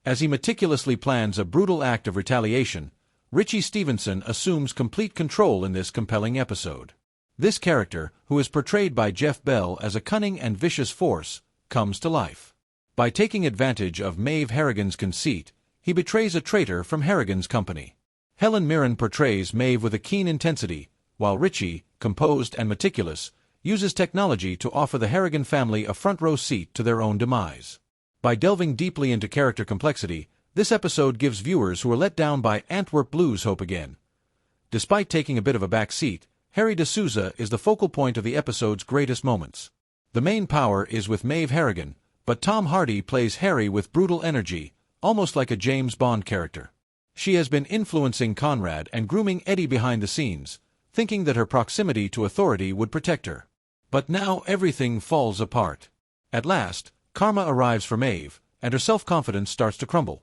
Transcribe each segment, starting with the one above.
As he meticulously plans a brutal act of retaliation, Ritchie Stevenson assumes complete control in this compelling episode. This character, who is portrayed by Jeff Bell as a cunning and vicious force, comes to life. By taking advantage of Maeve Harrigan's conceit, he betrays a traitor from Harrigan's company. Helen Mirren portrays Maeve with a keen intensity, while Ritchie, composed and meticulous, uses technology to offer the Harrigan family a front-row seat to their own demise. By delving deeply into character complexity, this episode gives viewers who are let down by Antwerp Blues hope again. Despite taking a bit of a back seat, Harry D'Souza is the focal point of the episode's greatest moments. The main power is with Maeve Harrigan, but Tom Hardy plays Harry with brutal energy, almost like a James Bond character. She has been influencing Conrad and grooming Eddie behind the scenes, thinking that her proximity to authority would protect her. But now everything falls apart. At last, karma arrives for Maeve, and her self-confidence starts to crumble.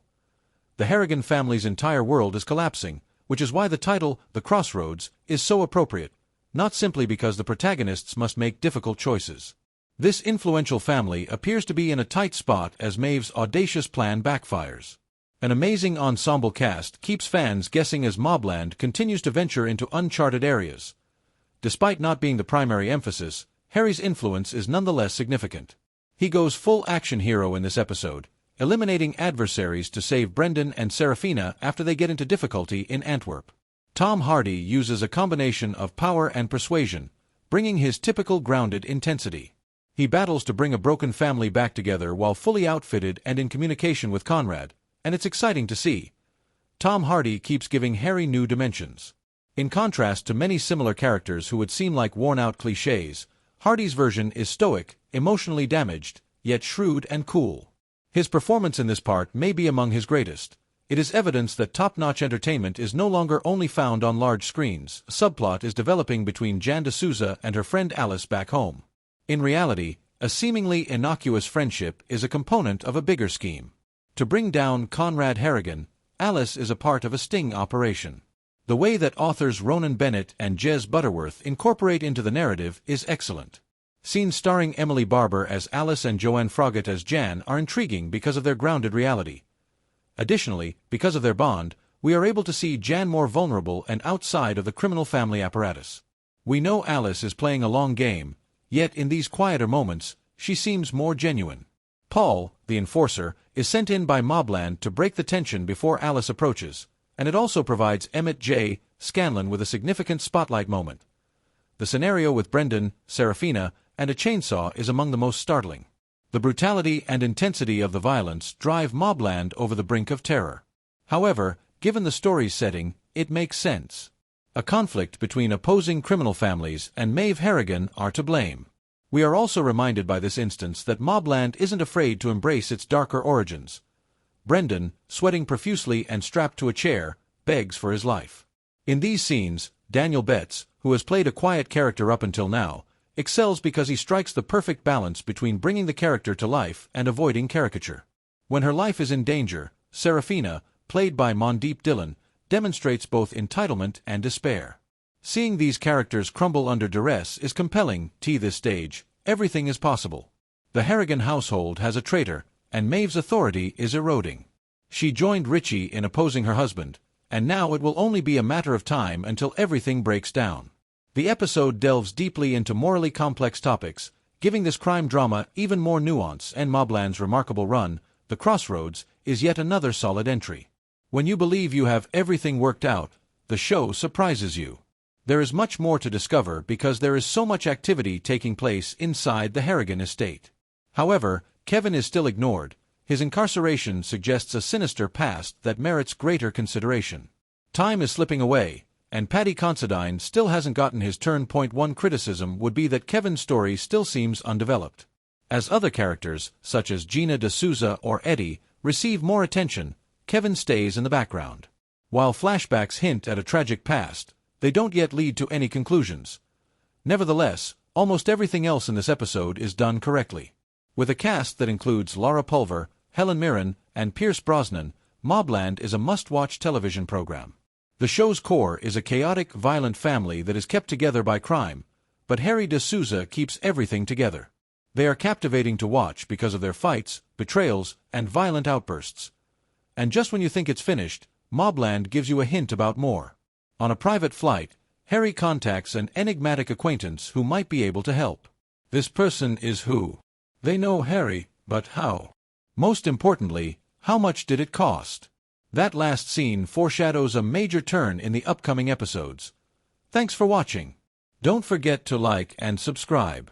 The Harrigan family's entire world is collapsing, which is why the title, The Crossroads, is so appropriate, not simply because the protagonists must make difficult choices. This influential family appears to be in a tight spot as Maeve's audacious plan backfires. An amazing ensemble cast keeps fans guessing as MobLand continues to venture into uncharted areas. Despite not being the primary emphasis, Harry's influence is nonetheless significant. He goes full action hero in this episode, eliminating adversaries to save Brendan and Serafina after they get into difficulty in Antwerp. Tom Hardy uses a combination of power and persuasion, bringing his typical grounded intensity. He battles to bring a broken family back together while fully outfitted and in communication with Conrad, and it's exciting to see. Tom Hardy keeps giving Harry new dimensions. In contrast to many similar characters who would seem like worn-out clichés, Hardy's version is stoic, emotionally damaged, yet shrewd and cool. His performance in this part may be among his greatest. It is evidence that top-notch entertainment is no longer only found on large screens. A subplot is developing between Jan D'Souza and her friend Alice back home. In reality, a seemingly innocuous friendship is a component of a bigger scheme. To bring down Conrad Harrigan, Alice is a part of a sting operation. The way that authors Ronan Bennett and Jez Butterworth incorporate into the narrative is excellent. Scenes starring Emily Barber as Alice and Joanne Froggatt as Jan are intriguing because of their grounded reality. Additionally, because of their bond, we are able to see Jan more vulnerable and outside of the criminal family apparatus. We know Alice is playing a long game, yet in these quieter moments, she seems more genuine. Paul, the enforcer, is sent in by MobLand to break the tension before Alice approaches, and it also provides Emmett J. Scanlon with a significant spotlight moment. The scenario with Brendan, Serafina, and a chainsaw is among the most startling. The brutality and intensity of the violence drive MobLand over the brink of terror. However, given the story's setting, it makes sense. A conflict between opposing criminal families and Maeve Harrigan are to blame. We are also reminded by this instance that MobLand isn't afraid to embrace its darker origins. Brendan, sweating profusely and strapped to a chair, begs for his life. In these scenes, Daniel Betts, who has played a quiet character up until now, excels because he strikes the perfect balance between bringing the character to life and avoiding caricature. When her life is in danger, Serafina, played by Mondeep Dillon, demonstrates both entitlement and despair. Seeing these characters crumble under duress is compelling. At this stage, everything is possible. The Harrigan household has a traitor, and Maeve's authority is eroding. She joined Ritchie in opposing her husband, and now it will only be a matter of time until everything breaks down. The episode delves deeply into morally complex topics, giving this crime drama even more nuance, and MobLand's remarkable run, The Crossroads, is yet another solid entry. When you believe you have everything worked out, the show surprises you. There is much more to discover because there is so much activity taking place inside the Harrigan estate. However, Kevin is still ignored. His incarceration suggests a sinister past that merits greater consideration. Time is slipping away, and Paddy Considine still hasn't gotten his turn. One criticism would be that Kevin's story still seems undeveloped. As other characters, such as Gina D'Souza or Eddie, receive more attention, Kevin stays in the background. While flashbacks hint at a tragic past, they don't yet lead to any conclusions. Nevertheless, almost everything else in this episode is done correctly. With a cast that includes Laura Pulver, Helen Mirren, and Pierce Brosnan, MobLand is a must-watch television program. The show's core is a chaotic, violent family that is kept together by crime, but Harry D'Souza keeps everything together. They are captivating to watch because of their fights, betrayals, and violent outbursts. And just when you think it's finished, MobLand gives you a hint about more. On a private flight, Harry contacts an enigmatic acquaintance who might be able to help. This person is who? They know Harry, but how? Most importantly, how much did it cost? That last scene foreshadows a major turn in the upcoming episodes. Thanks for watching. Don't forget to like and subscribe.